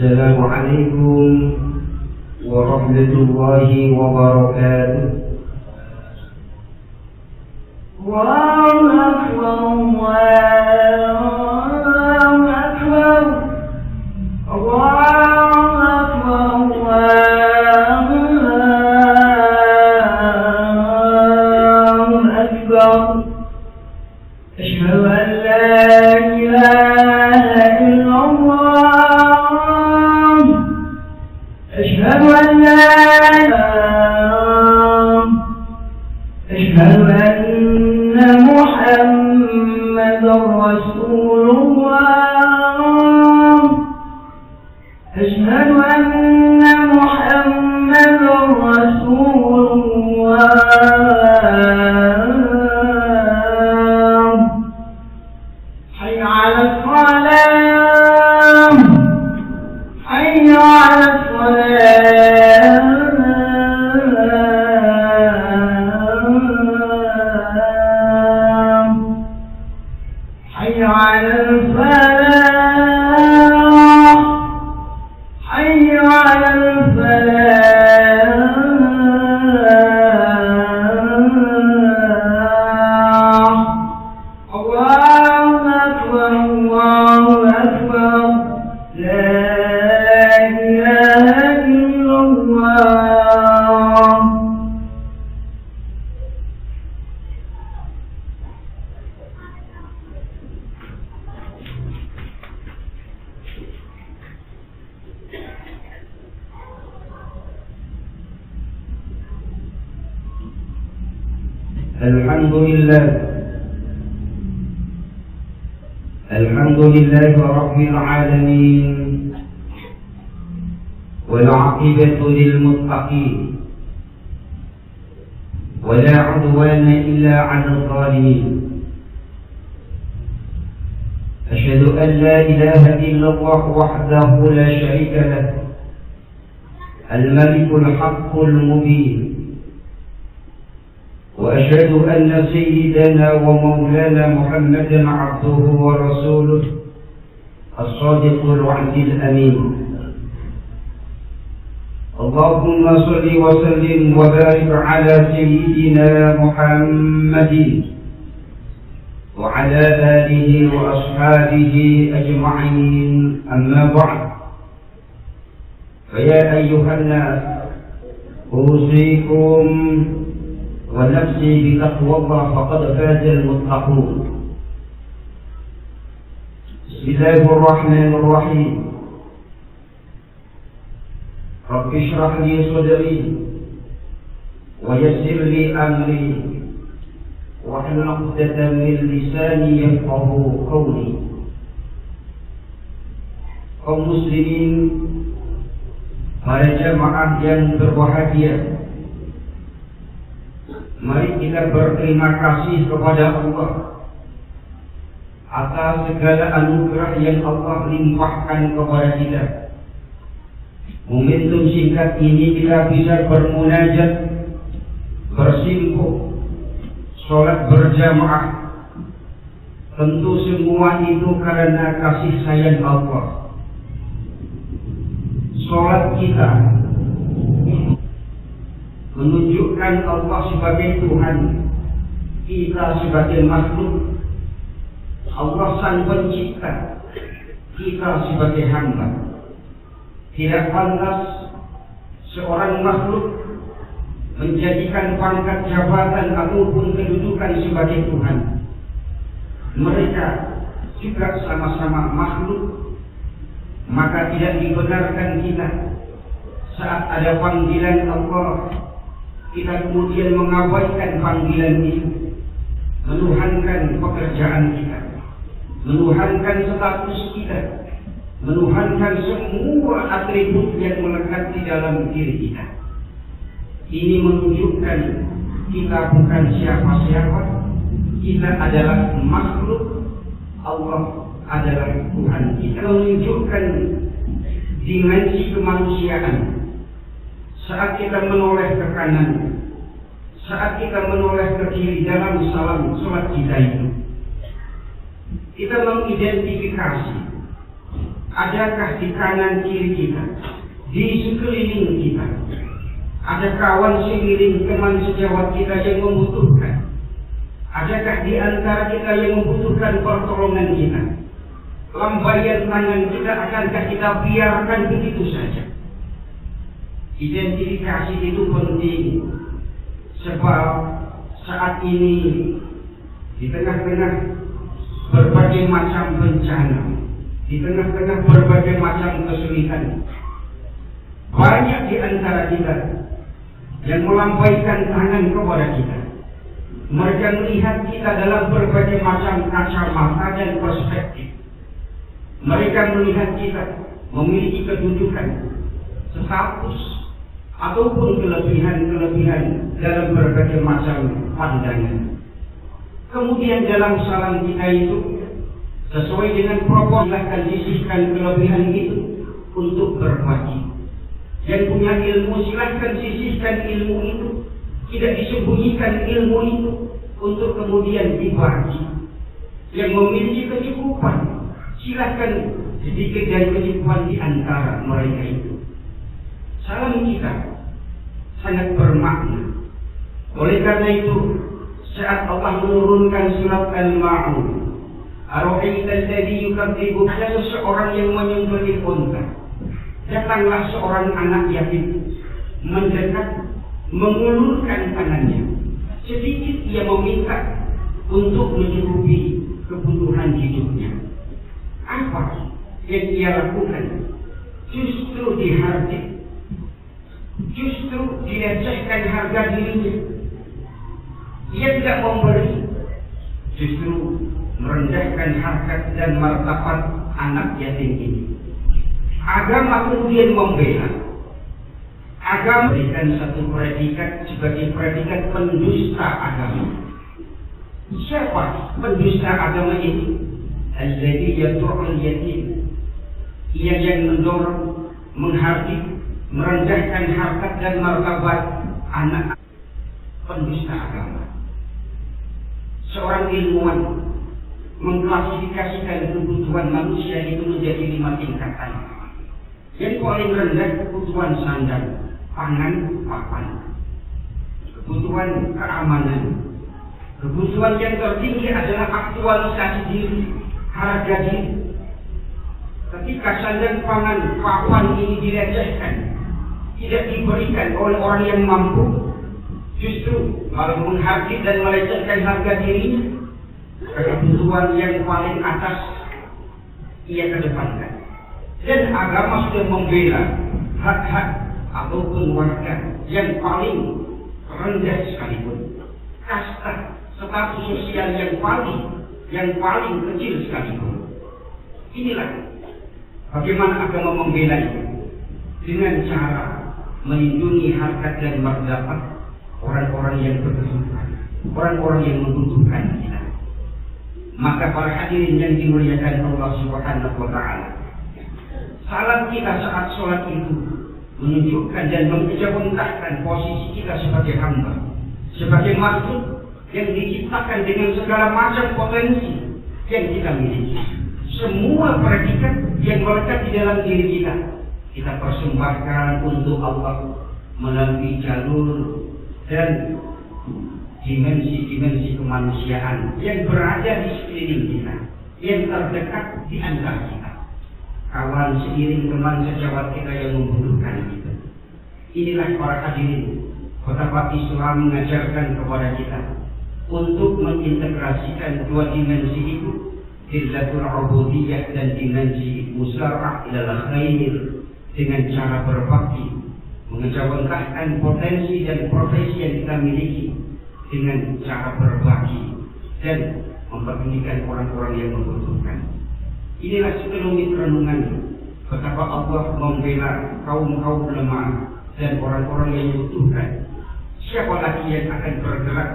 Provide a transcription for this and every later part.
السلام عليكم ورحمة الله وبركاته. الله أكبر الله أكبر الله أكبر الله أكبر. أشهد أن لا إله إلا الله. أشهد أن لا إله. أشهد أن محمدا رسول الله. أشهد أن محمدا رسول الله. حي على الصلاة. حي على الصلاة. حي على الفلاح. حي على الفلاح. الله أكبر الله أكبر. لا إله إلا الله. الحمد لله رب العالمين، والعاقبة للمتقين، ولا عدوان إلا على الظالمين. أشهد أن لا إله إلا الله وحده لا شريك له، الملك الحق المبين. وأشهد أن سيدنا ومولانا محمدا عبده ورسوله الصادق الوعد الأمين. اللهم صل وسلم وبارك على سيدنا محمد وعلى آله وأصحابه أجمعين. أما بعد، فيا أيها الناس، أوصيكم ونفسي بتقوى الله، فقد فاز المتقون. بسم الله الرحمن الرحيم. رب اشرح لي صدري ويسر لي أمري واحلل عقدة من لساني يفقه قولي. kaum muslimin, para jamaah yang berbahagia, mari kita berterima kasih kepada Allah atas segala anugerah yang Allah limpahkan kepada kita. Momentum singkat ini kita bisa bermunajat, bersimpuh, sholat berjamaah, Tentu semua itu karena kasih sayang Allah. Sholat kita menunjukkan Allah sebagai Tuhan, kita sebagai makhluk. Allah sang pencipta, kita sebagai hamba. Tidak pantas seorang makhluk menjadikan pangkat jabatan ataupun kedudukan sebagai Tuhan. Mereka juga sama-sama makhluk, maka tidak dibenarkan kita saat ada panggilan Allah, kita kemudian mengabaikan panggilan itu, menuhankan pekerjaan kita, menuhankan status kita, menuhankan semua atribut yang melekat di dalam diri kita. Ini menunjukkan kita bukan siapa-siapa, kita adalah makhluk, Allah adalah Tuhan kita. Menunjukkan dimensi kemanusiaan. Saat kita menoleh ke kanan, saat kita menoleh ke kiri dalam salam sholat kita itu, kita mengidentifikasi adakah di kanan kiri kita, di sekeliling kita, ada kawan seiring teman sejawat kita yang membutuhkan. Adakah di antara kita yang membutuhkan pertolongan kita? Lambaian tangan kita akankah kita biarkan begitu saja? Identifikasi itu penting, sebab saat ini di tengah-tengah berbagai macam bencana, di tengah-tengah berbagai macam kesulitan, banyak di antara kita yang melambaikan tangan kepada kita. Mereka melihat kita dalam berbagai macam kacamata dan perspektif. Mereka melihat kita memiliki kedudukan, status, ataupun kelebihan-kelebihan dalam berbagai macam pandangan. Kemudian dalam salam kita itu, sesuai dengan proporsi, silahkan sisihkan kelebihan itu untuk berbagi. Yang punya ilmu silahkan sisihkan ilmu itu, tidak disembunyikan ilmu itu untuk kemudian dibagi. Yang memiliki kecukupan silahkan sedikit dan kecukupan di antara mereka itu. Salam kita sangat bermakna. Oleh karena itu, saat Allah menurunkan surat Al-Ma'un, Ara'aital ladzi yukadzibu, ada seorang yang menyembelih unta. Datanglah seorang anak yatim mendekat, mengulurkan tangannya. Sedikit ia meminta untuk mencukupi kebutuhan hidupnya. Apa yang ia lakukan? Justru dihardik, justru dilecehkan harga dirinya. Ia tidak memberi, justru merendahkan harkat dan martabat anak yatim ini. Agama kemudian membela. Agama memberikan satu predikat sebagai predikat pendusta agama. Siapa pendusta agama ini? Alladzi yad'ul yatim. Ia yang mendorong, menghardik, merendahkan harkat dan martabat anak. Pendusta agama. Seorang ilmuwan mengklasifikasikan kebutuhan manusia itu menjadi 5 tingkatan. Yang paling rendah kebutuhan sandang, pangan, papan. Kebutuhan keamanan. Kebutuhan yang tertinggi adalah aktualisasi diri, harga diri. Ketika sandang, pangan, papan ini dilecehkan, tidak diberikan oleh orang yang mampu, justru malah menghardik dan melecehkan harga dirinya, kebutuhan yang paling atas ia kedepankan. Dan agama sudah membela hak-hak ataupun warga yang paling rendah sekalipun, kasta, status sosial yang paling kecil sekalipun. Inilah bagaimana agama membela itu, dengan cara melindungi harkat dan martabat orang-orang yang berkebutuhan, orang-orang yang membutuhkan kita. Maka para hadirin yang dimuliakan Allah Subhanahu wa Ta'ala, salam kita saat sholat itu menunjukkan dan menjawantahkan posisi kita sebagai hamba, sebagai makhluk yang diciptakan dengan segala macam potensi, yang kita miliki, semua predikat yang melekat di dalam diri kita persembahkan untuk Allah melalui jalur dan dimensi-dimensi kemanusiaan yang berada di sekeliling kita, yang terdekat di antara kita, kawan seiring teman sejawat kita yang membutuhkan kita. Inilah para hadirin, betapa Islam mengajarkan kepada kita untuk mengintegrasikan dua dimensi itu, dillatul ubudiyah dan dimensi musarah ilal khair, dengan cara berbakti, mengejawantakan potensi dan profesi yang kita miliki dengan cara berbagi dan mempedulikan orang-orang yang membutuhkan. Inilah sekelumit renungan betapa Allah membela kaum-kaum lemah dan orang-orang yang membutuhkan. Siapa lagi yang akan bergerak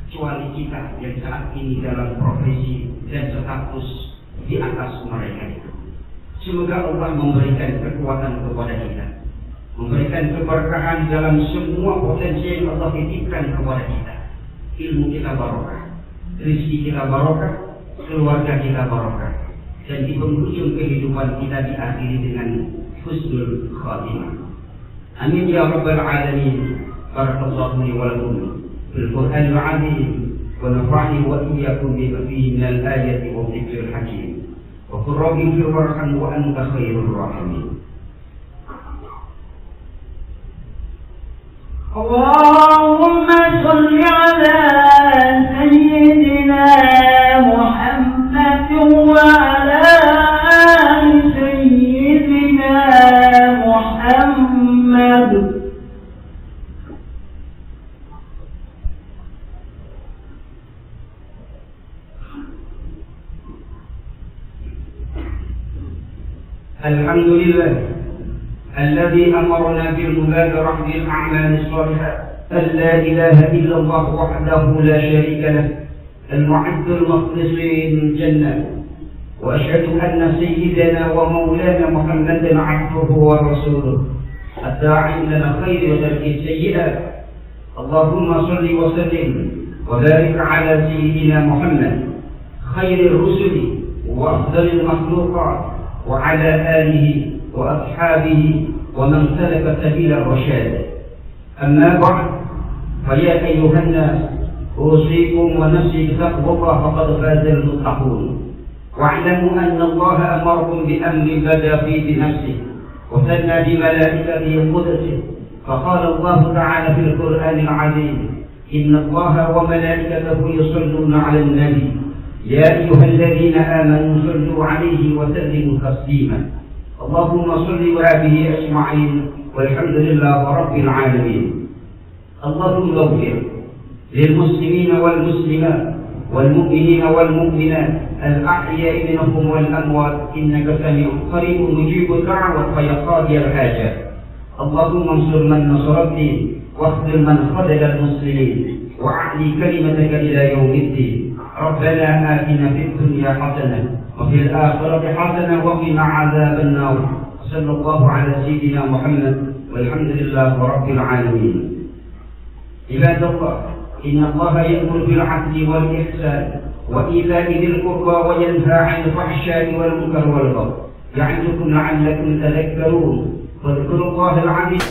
kecuali kita yang saat ini dalam profesi dan status di atas mereka. Semoga Allah memberikan kekuatan kepada kita, memberikan keberkahan dalam semua potensi yang Allah titipkan kepada kita. Ilmu kita barokah, rezeki kita barokah, keluarga kita barokah, dan di penghujung kehidupan kita diakhiri dengan husnul khatimah. Amin ya rabbal alamin. Barakallahu li wa lakum fil Qur'anil azim wa nafa'ani wa iyyakum bima fihi minal ayati wa dhikril hakim. وقل رب اغفر وارحم وأنت خير الراحمين. اللهم صل على سيدنا محمد وعلى آل سيدنا محمد. الحمد لله الذي أمرنا بالمبادرة بالأعمال الصالحة، أن لا إله إلا الله وحده لا شريك له، المعد المخلصين الجنة. وأشهد أن سيدنا ومولانا محمدا عبده ورسوله الداعي إلى خير وترك السيئات. اللهم صل وسلم وبارك على سيدنا محمد خير الرسل وأفضل المخلوقات وعلى آله وأصحابه ومن سلك سبيل الرشاد. أما بعد، فيا أيها الناس أوصيكم ونفسي بتقوى الله فقد فاز المتقون. واعلموا أن الله أمركم بأمر بدأ فيه بنفسه وثنى بملائكته قدسه، فقال الله تعالى في القرآن العظيم: إن الله وملائكته يصلون على النبي يا أيها الذين آمنوا صلوا عليه وسلموا تسليما. اللهم صل وآله أجمعين والحمد لله رب العالمين. اللهم اغفر للمسلمين والمسلمات والمؤمنين والمؤمنات الأحياء منهم والأموات، إنك سميع قريب مجيب الدعوة ويا قاضي الحاجات. اللهم انصر من نصر الدين واخذل من خذل المسلمين وأعلي كلمتك إلى يوم الدين. ربنا آتنا في الدنيا حسنة وفي الآخرة حسنة وقنا عذاب النار. صلى الله على سيدنا محمد والحمد لله رب العالمين. عباد الله، إن الله يأمر بالعدل والإحسان وإيتاء ذي القربى وينهى عن الفحشاء والمنكر والبغي، يعظكم لعلكم تذكرون. واذكروا الله العظيم.